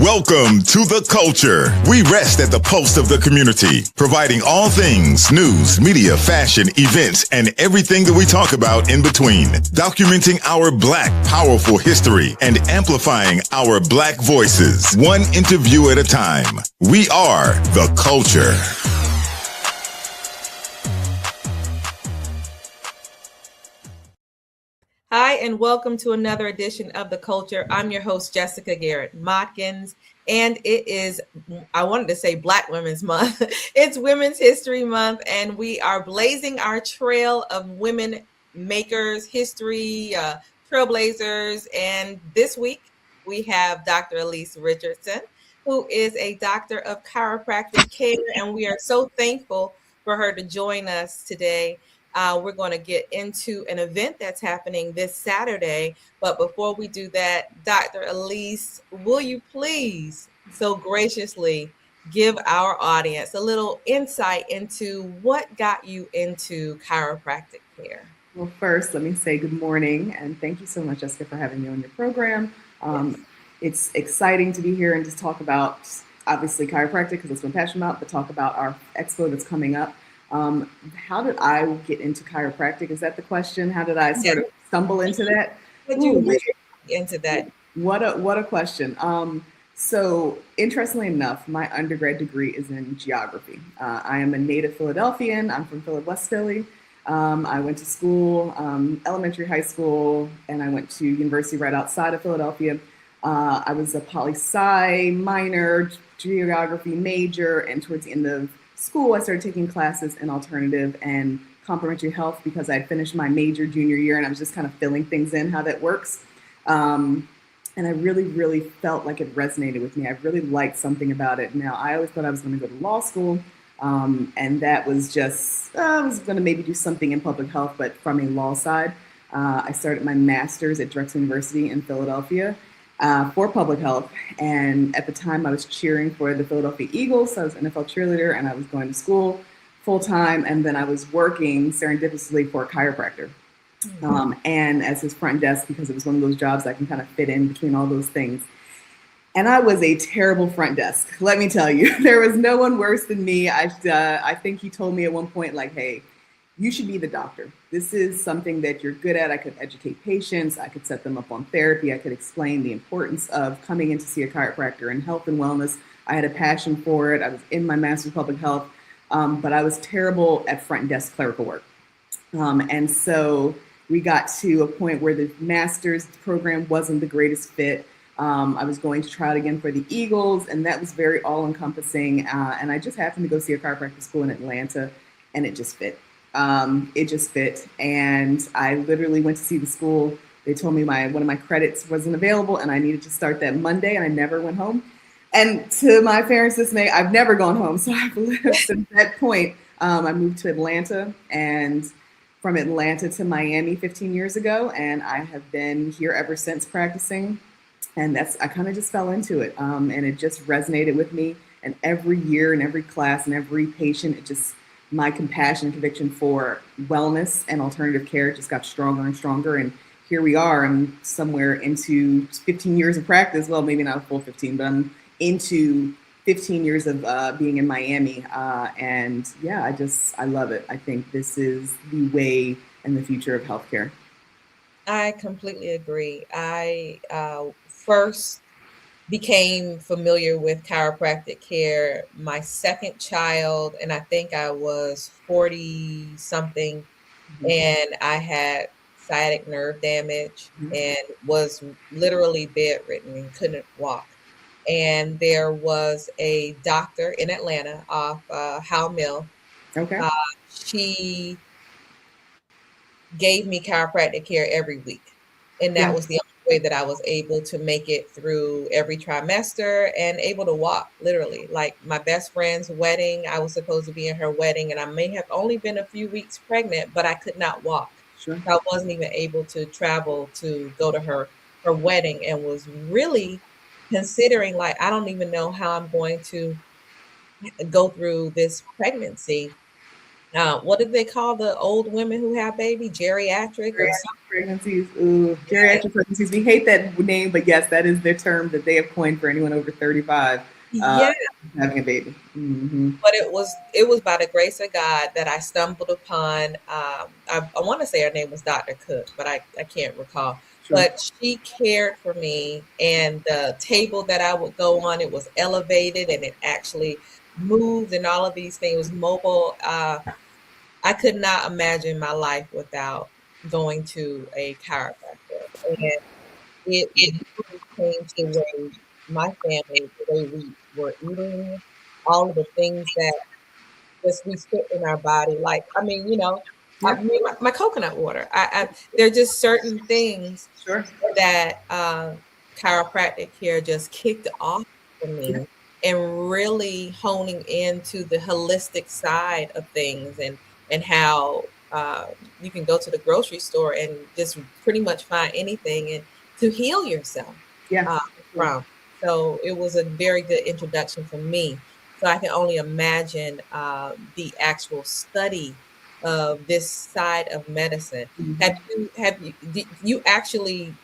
Welcome to The Culture. We rest at the pulse of the community, providing all things news, media, fashion, events, and everything that we talk about in between. Documenting our Black powerful history and amplifying our Black voices, one interview at a time. We are The Culture. Hi, and welcome to another edition of The Culture. I'm your host, Jessica Garrett Modkins, and it is, I wanted to say Black Women's Month. It's Women's History Month, and we are blazing our trail of women makers, history, trailblazers. And this week, we have Dr. Alysse Richardson, who is a doctor of chiropractic care, and we are so thankful for her to join us today. We're going to get into an event that's happening this Saturday. But before we do that, Dr. Alysse, will you please so graciously give our audience a little insight into what got you into chiropractic care? Well, first, let me say good morning, and thank you so much, Jessica, for having me on your program. Yes. It's exciting to be here and just talk about, obviously, chiropractic, because that's what I'm passionate about, but talk about our expo that's coming up. How did I get into chiropractic? Is that the question? How did I sort of stumble into that? Did you get into that? What a question. So interestingly enough, my undergrad degree is in geography. I am a native Philadelphian. I'm from West Philly. I went to school, elementary, high school, and I went to university right outside of Philadelphia. I was a poli-sci minor, geography major, and towards the end of school, I started taking classes in alternative and complementary health because I had finished my major junior year and I was just kind of filling things in how that works. And I really, really felt like it resonated with me. I really liked something about it. Now, I always thought I was going to go to law school, and that was just, I was going to maybe do something in public health, but from a law side. I started my master's at Drexel University in Philadelphia. For public health, and at the time I was cheering for the Philadelphia Eagles. So I was an NFL cheerleader, and I was going to school full time, and then I was working serendipitously for a chiropractor, and as his front desk, because it was one of those jobs I can kind of fit in between all those things. And I was a terrible front desk, let me tell you. There was no one worse than me. I think he told me at one point, like, hey, you should be the doctor. This is something that you're good at. I could educate patients. I could set them up on therapy. I could explain the importance of coming in to see a chiropractor in health and wellness. I had a passion for it. I was in my master's of public health, but I was terrible at front desk clerical work. And so we got to a point where the master's program wasn't the greatest fit. I was going to try it again for the Eagles, and that was very all-encompassing. And I just happened to go see a chiropractic school in Atlanta, and it just fit. It just fit, and I literally went to see the school. They told me one of my credits wasn't available, and I needed to start that Monday, and I never went home. And to my parents' dismay, I've never gone home. So I've lived since that point. I moved to Atlanta, and from Atlanta to Miami 15 years ago, and I have been here ever since practicing. And I kind of just fell into it, and it just resonated with me. And every year, and every class, and every patient, my compassion and conviction for wellness and alternative care just got stronger and stronger. And here we are. I'm somewhere into 15 years of practice. Well, maybe not a full 15, but I'm into 15 years of being in Miami. And yeah, I love it. I think this is the way and the future of healthcare. I completely agree. I first became familiar with chiropractic care my second child, and I think I was 40 something, and I had sciatic nerve damage and was literally bedridden and couldn't walk. And there was a doctor in Atlanta off Howell Mill. Okay. She gave me chiropractic care every week, and that was the only way that I was able to make it through every trimester and able to walk, literally. Like my best friend's wedding, I was supposed to be in her wedding, and I may have only been a few weeks pregnant, but I could not walk. Sure. I wasn't even able to travel to go to her wedding, and was really considering, like, I don't even know how I'm going to go through this pregnancy. what did they call the old women who have baby? Geriatric or Geriatric pregnancies. Ooh, geriatric pregnancies. We hate that name, but yes, that is the term that they have coined for anyone over 35 yeah. having a baby. Mm-hmm. But it was by the grace of God that I stumbled upon. I want to say her name was Dr. Cook, but I can't recall. Sure. But she cared for me, and the table that I would go on, it was elevated and it actually moved, and all of these things. It was mobile. I could not imagine my life without going to a chiropractor, and it really changed the way my family, the way we were eating, all of the things that just we sit in our body. Like, I mean, Yeah. my coconut water. There are just certain things Sure. that chiropractic care just kicked off for me, Yeah. and really honing into the holistic side of things, and how you can go to the grocery store and just pretty much find anything and to heal yourself Yeah. from. So it was a very good introduction for me. So I can only imagine the actual study of this side of medicine. Mm-hmm. Do you actually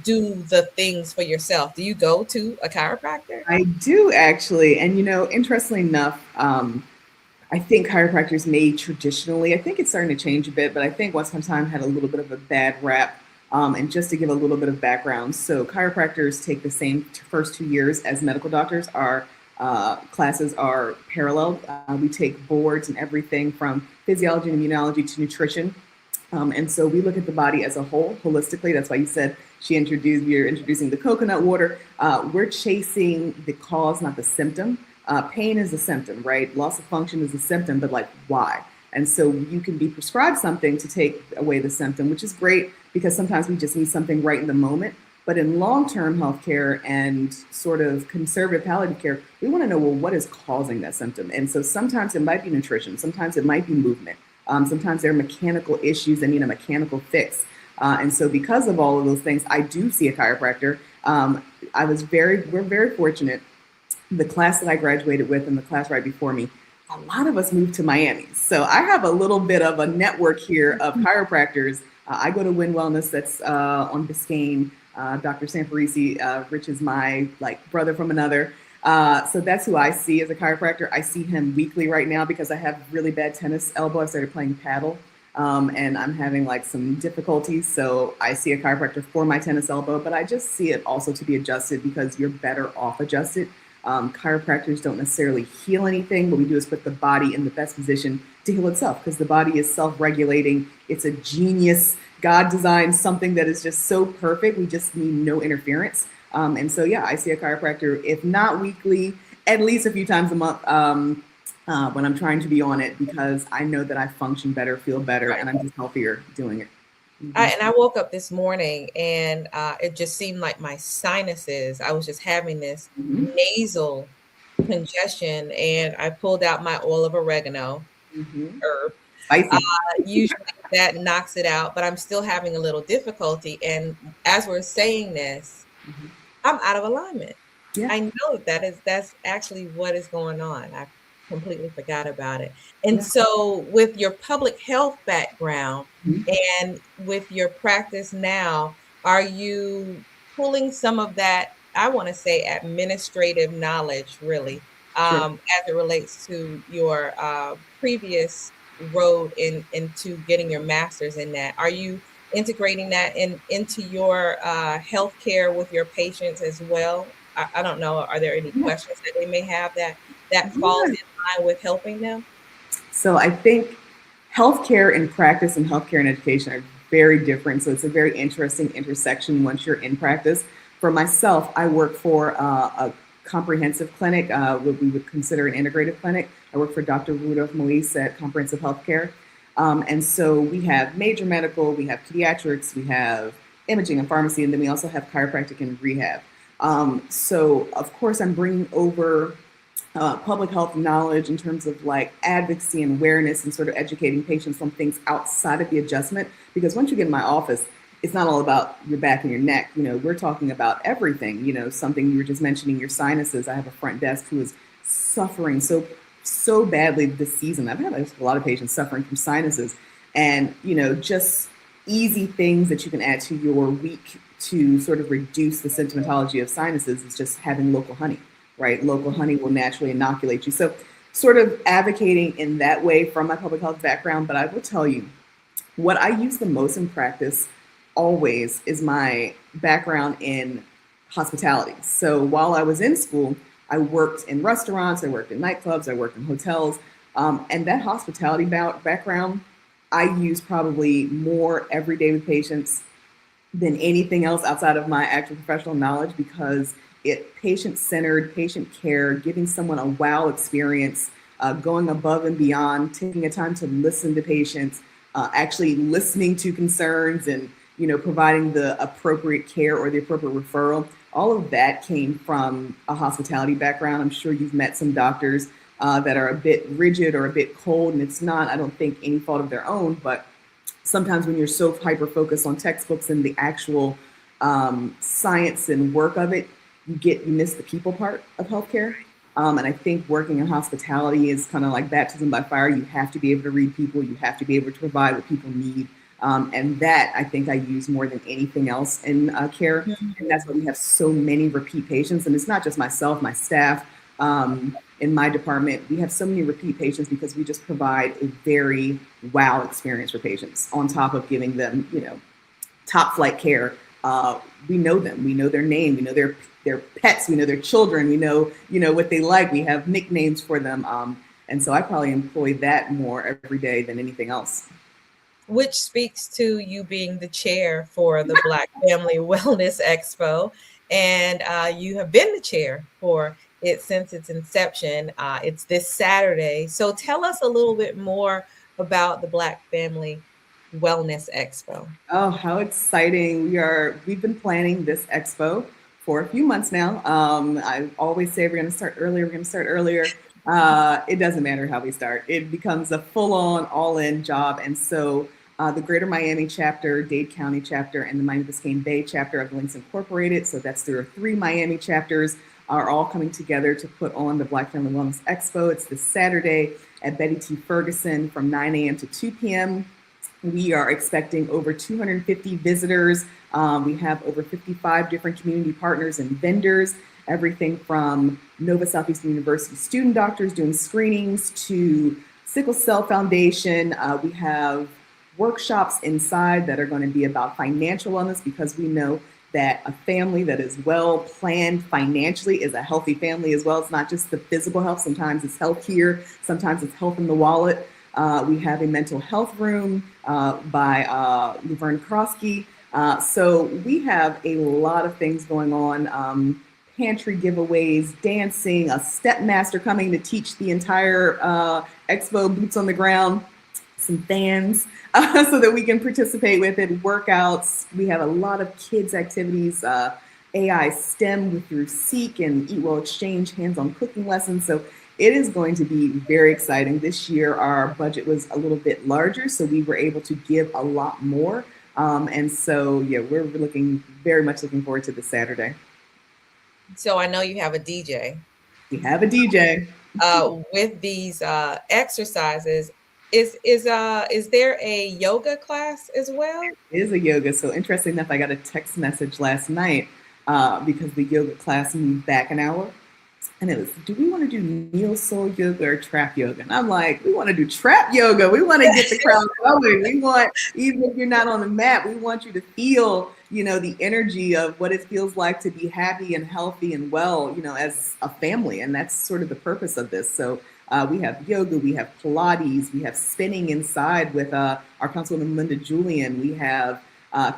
do the things for yourself? Do you go to a chiropractor? I do actually. And, interestingly enough, I think chiropractors may traditionally, I think it's starting to change a bit, but I think once upon a time had a little bit of a bad rap. And just to give a little bit of background, so chiropractors take the same first 2 years as medical doctors. Our classes are paralleled. We take boards and everything from physiology and immunology to nutrition. And so we look at the body as a whole, holistically. That's why you said you're introducing the coconut water. We're chasing the cause, not the symptom. Pain is a symptom, right? Loss of function is a symptom, but like why? And so you can be prescribed something to take away the symptom, which is great because sometimes we just need something right in the moment. But in long-term healthcare and sort of conservative palliative care, we want to know, well, what is causing that symptom? And so sometimes it might be nutrition, sometimes it might be movement, sometimes there are mechanical issues that need a mechanical fix. And so because of all of those things, I do see a chiropractor. We're very fortunate. The class that I graduated with and the class right before me, a lot of us moved to Miami. So I have a little bit of a network here of chiropractors. I go to Win Wellness, that's on Biscayne. Dr. Samparisi, Rich is my brother from another. So that's who I see as a chiropractor. I see him weekly right now because I have really bad tennis elbow. I started playing paddle and I'm having some difficulties. So I see a chiropractor for my tennis elbow, but I just see it also to be adjusted because you're better off adjusted. Chiropractors don't necessarily heal anything. What we do is put the body in the best position to heal itself because the body is self-regulating. It's a genius. God designed something that is just so perfect. We just need no interference. And so, yeah, I see a chiropractor, if not weekly, at least a few times a month when I'm trying to be on it because I know that I function better, feel better, and I'm just healthier doing it. And I woke up this morning and it just seemed like my sinuses, I was just having this nasal congestion, and I pulled out my oil of oregano herb. Usually that knocks it out, but I'm still having a little difficulty. And as we're saying this, I'm out of alignment. Yeah. I know that's actually what is going on. I completely forgot about it. And so with your public health background and with your practice now, are you pulling some of that, I want to say, administrative knowledge really as it relates to your previous road into getting your master's in that? Are you integrating that into your healthcare with your patients as well? I don't know. Are there any questions that they may have that falls in line with helping them? So I think healthcare in practice and healthcare and education are very different. So it's a very interesting intersection once you're in practice. For myself, I work for a comprehensive clinic, what we would consider an integrative clinic. I work for Dr. Rudolph Moise at Comprehensive Healthcare. And so we have major medical, we have pediatrics, we have imaging and pharmacy, and then we also have chiropractic and rehab. So of course I'm bringing over public health knowledge in terms of advocacy and awareness and sort of educating patients on things outside of the adjustment. Because once you get in my office, it's not all about your back and your neck. We're talking about everything, something you were just mentioning, your sinuses. I have a front desk who is suffering so so badly this season. I've had a lot of patients suffering from sinuses, and just easy things that you can add to your week to sort of reduce the symptomatology of sinuses is just having local honey, right? Local honey will naturally inoculate you. So sort of advocating in that way from my public health background. But I will tell you, what I use the most in practice always is my background in hospitality. So while I was in school, I worked in restaurants, I worked in nightclubs, I worked in hotels, and that hospitality background, I use probably more every day with patients than anything else outside of my actual professional knowledge, because it patient-centered, patient care, giving someone a wow experience, going above and beyond, taking a time to listen to patients, actually listening to concerns, and providing the appropriate care or the appropriate referral. All of that came from a hospitality background. I'm sure you've met some doctors that are a bit rigid or a bit cold, and it's not, I don't think, any fault of their own, but sometimes when you're so hyper-focused on textbooks and the actual science and work of it, you miss the people part of healthcare. And I think working in hospitality is kind of like baptism by fire. You have to be able to read people. You have to be able to provide what people need. And that I think I use more than anything else in care. Mm-hmm. And that's why we have so many repeat patients. And it's not just myself, my staff. In my department, we have so many repeat patients because we just provide a very wow experience for patients on top of giving them, top flight care. We know them, we know their name, we know their pets, we know their children, we know, what they like. We have nicknames for them. And so I probably employ that more every day than anything else. Which speaks to you being the chair for the Black Family Wellness Expo. And you have been the chair for it since its inception. It's this Saturday. So tell us a little bit more about the Black Family Wellness Expo. Oh, how exciting. We've been planning this expo for a few months now. I always say we're going to start earlier. It doesn't matter how we start. It becomes a full-on, all-in job. And so the Greater Miami chapter, Dade County chapter, and the Miami-Biscayne Bay chapter of Links Incorporated, so there are 3 Miami chapters, are all coming together to put on the Black Family Wellness Expo. It's this Saturday at Betty T. Ferguson from 9 a.m. to 2 p.m. We are expecting over 250 visitors. We have over 55 different community partners and vendors, everything from Nova Southeastern University student doctors doing screenings to Sickle Cell Foundation. We have workshops inside that are going to be about financial wellness, because we know that a family that is well planned financially is a healthy family as well. It's not just the physical health. Sometimes it's health here. Sometimes it's health in the wallet. We have a mental health room by Laverne Krosky. So we have a lot of things going on. Pantry giveaways, dancing, a step master coming to teach the entire expo, boots on the ground, some fans so that we can participate with it, workouts. We have a lot of kids activities, AI STEM through Seek and Eat Well Exchange, hands-on cooking lessons. So it is going to be very exciting. This year, our budget was a little bit larger, so we were able to give a lot more. And so, yeah, we're very much looking forward to this Saturday. So I know you have a DJ. We have a DJ. With these exercises. Is there a yoga class as well? It is a yoga. So interesting enough, I got a text message last night because the yoga class moved back an hour. And it was, do we want to do neo soul yoga or trap yoga? And I'm like, we want to do trap yoga. We want to get the crowd going. We want, even if you're not on the mat, we want you to feel, the energy of what it feels like to be happy and healthy and well, as a family. And that's sort of the purpose of this. So we have yoga, we have Pilates, we have spinning inside with our Councilwoman Linda Julian. We have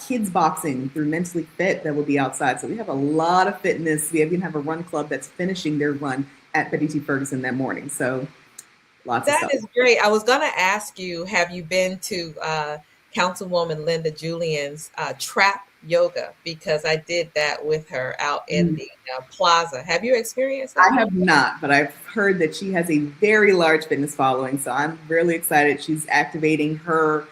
kids boxing through Mentally Fit that will be outside. So we have a lot of fitness. We even have a run club that's finishing their run at Betty T. Ferguson that morning. So lots of stuff. That is great. I was going to ask you, have you been to Councilwoman Linda Julian's trap yoga? Because I did that with her out in the plaza. Have you experienced that? I have not, but I've heard that she has a very large fitness following. So I'm really excited. She's activating her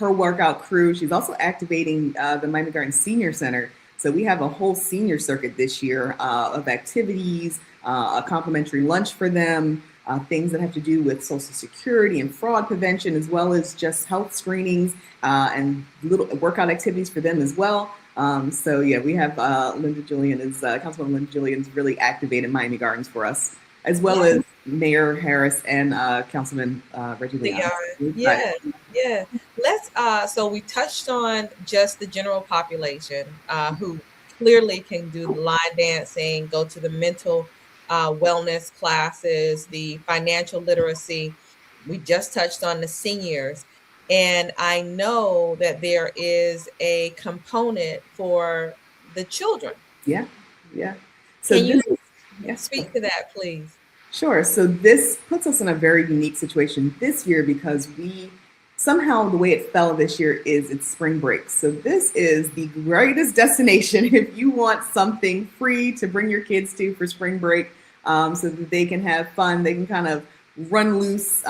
workout crew. She's also activating the Miami Gardens Senior Center. So we have a whole senior circuit this year of activities, a complimentary lunch for them. things that have to do with Social Security and fraud prevention, as well as just health screenings and little workout activities for them as well. So yeah, we have Councilwoman Linda Julian's really activated Miami Gardens for us, as well as Mayor Harris and Councilman Reggie Leon. Yeah. Let's so we touched on just the general population who clearly can do the line dancing, go to the mental wellness classes, the financial literacy. We just touched on the seniors. And I know that there is a component for the children. Yeah. So can you speak to that, please? Sure. So this puts us in a very unique situation this year because somehow the way it fell this year is it's spring break. So this is the greatest destination if you want something free to bring your kids to for spring break, so that they can have fun. They can kind of run loose.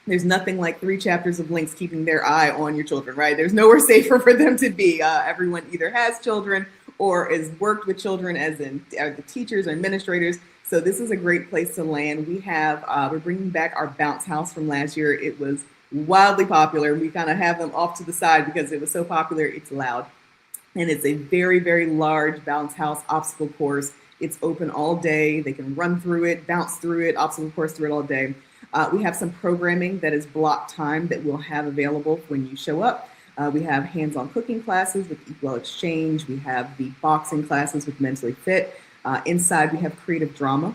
There's nothing like 3 chapters of Links keeping their eye on your children, right? There's nowhere safer for them to be. Everyone either has children or is worked with children, as in the teachers or administrators. So this is a great place to land. We're bringing back our bounce house from last year. It was wildly popular. We kind of have them off to the side because it was so popular. It's loud. And it's a very, very large bounce house obstacle course. It's open all day. They can run through it, bounce through it, obstacle course through it all day. We have some programming that is block time that we'll have available when you show up. We have hands-on cooking classes with Equal Exchange. We have the boxing classes with Mentally Fit. Inside, we have creative drama.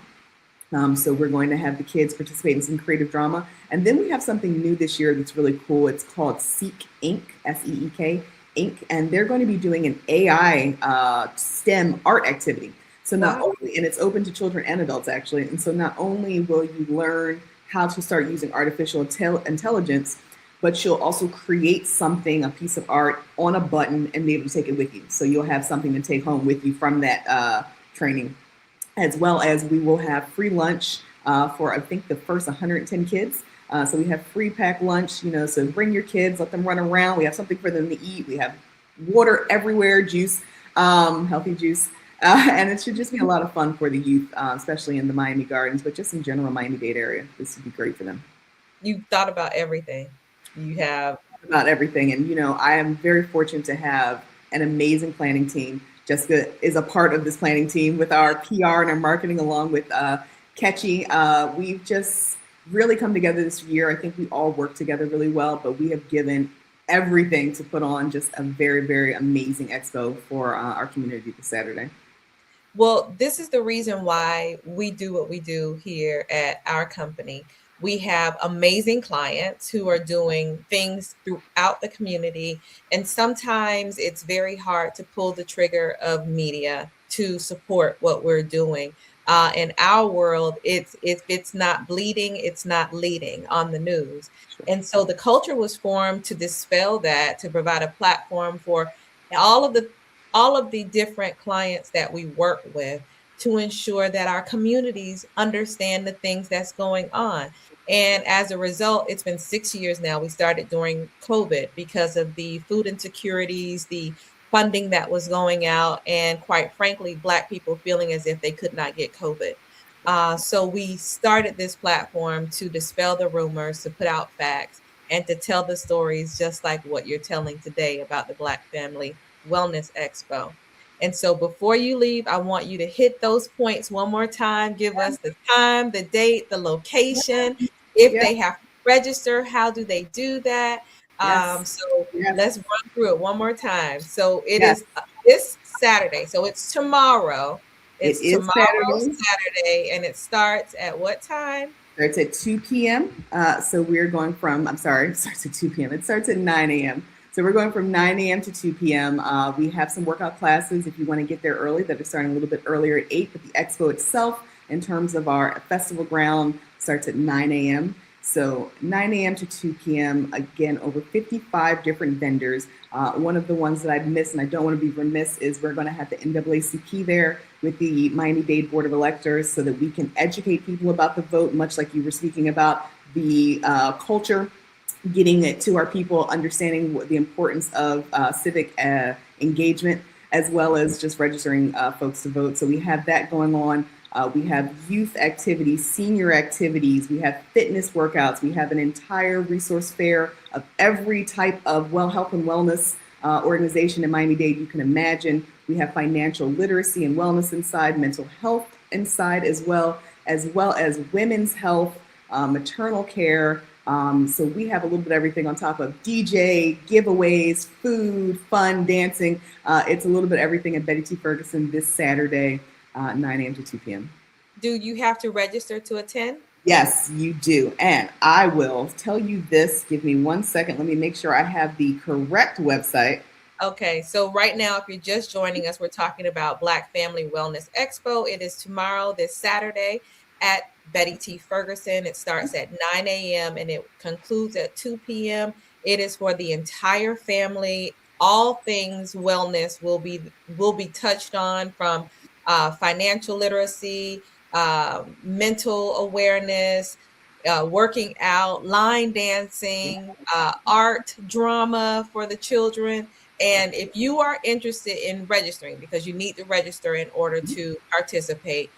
So we're going to have the kids participate in some creative drama. And then we have something new this year that's really cool. It's called Seek Inc., S-E-E-K, Inc. And they're going to be doing an AI STEM art activity. So not only, and it's open to children and adults actually. And so not only will you learn how to start using artificial intelligence, but you'll also create something, a piece of art on a button and be able to take it with you. So you'll have something to take home with you from that training, as well as we will have free lunch for, I think, the first 110 kids. So we have free packed lunch, so bring your kids, let them run around. We have something for them to eat. We have water everywhere, juice, healthy juice. And it should just be a lot of fun for the youth, especially in the Miami Gardens, but just in general, Miami-Dade area. This would be great for them. You thought about everything. You have about everything. And, I am very fortunate to have an amazing planning team. Jessica is a part of this planning team with our PR and our marketing, along with Ketchy. We've just really come together this year. I think we all work together really well, but we have given everything to put on just a very, very amazing expo for our community this Saturday. Well, this is the reason why we do what we do here at our company. We have amazing clients who are doing things throughout the community. And sometimes it's very hard to pull the trigger of media to support what we're doing. In our world, if it's not bleeding, it's not leading on the news. And so the culture was formed to dispel that, to provide a platform for all of the different clients that we work with, to ensure that our communities understand the things that's going on. And as a result, it's been 6 years now. We started during COVID because of the food insecurities, the funding that was going out, and quite frankly, Black people feeling as if they could not get COVID. So we started this platform to dispel the rumors, to put out facts, and to tell the stories just like what you're telling today about the Black Family Wellness Expo. And so before you leave, I want you to hit those points one more time. Give us the time, the date, the location. If they have to register, how do they do that? Let's run through it one more time. So it is this Saturday. So it's tomorrow. It's tomorrow, Saturday, and it starts at what time? It starts at 2 p.m. So we're going from, it starts at 2 p.m. It starts at 9 a.m. So we're going from 9 a.m. to 2 p.m. We have some workout classes if you want to get there early that are starting a little bit earlier at 8, but the expo itself, in terms of our festival ground, starts at 9 a.m. So 9 a.m. to 2 p.m., again, over 55 different vendors. One of the ones that I've missed, and I don't want to be remiss, is we're going to have the NAACP there with the Miami-Dade Board of Electors so that we can educate people about the vote, much like you were speaking about the culture, getting it to our people, understanding what the importance of civic engagement, as well as just registering folks to vote. So we have that going on. We have youth activities, senior activities. We have fitness workouts. We have an entire resource fair of every type of health and wellness organization in Miami-Dade you can imagine. We have financial literacy and wellness inside, mental health inside, as well as women's health, maternal care. So we have a little bit of everything on top of DJ, giveaways, food, fun, dancing. It's a little bit of everything at Betty T. Ferguson this Saturday, 9 a.m. to 2 p.m. Do you have to register to attend? Yes, you do. And I will tell you this. Give me 1 second. Let me make sure I have the correct website. Okay, so right now, if you're just joining us, we're talking about Black Family Wellness Expo. It is tomorrow, this Saturday, at Betty T. Ferguson. It starts at 9 a.m. and it concludes at 2 p.m. It is for the entire family. All things wellness will be touched on, from financial literacy, mental awareness, working out, line dancing, art, drama for the children. And if you are interested in registering, because you need to register in order to participate,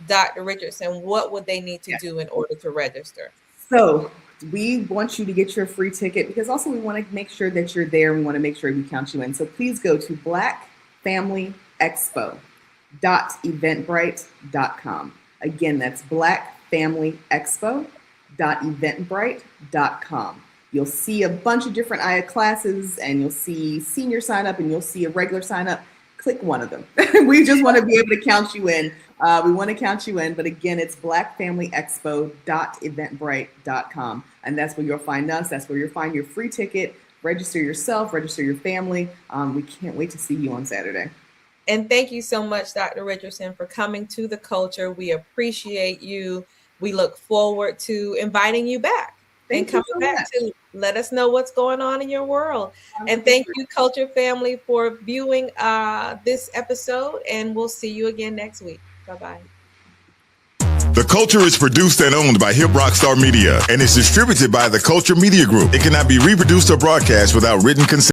Dr. Richardson, what would they need to do in order to register? So we want you to get your free ticket, because also we want to make sure that you're there. We want to make sure we count you in. So please go to blackfamilyexpo.eventbrite.com. Again, that's blackfamilyexpo.eventbrite.com. You'll see a bunch of different classes, and you'll see senior sign up, and you'll see a regular sign up. Click one of them. We just want to be able to count you in. We want to count you in, but again, it's blackfamilyexpo.eventbrite.com. And that's where you'll find us. That's where you'll find your free ticket. Register yourself, register your family. We can't wait to see you on Saturday. And thank you so much, Dr. Richardson, for coming to The Culture. We appreciate you. We look forward to inviting you back. And coming back to let us know what's going on in your world. And thank you, Culture family, for viewing this episode. And we'll see you again next week. Bye-bye. The Culture is produced and owned by Hip Rockstar Media and is distributed by the Culture Media Group. It cannot be reproduced or broadcast without written consent.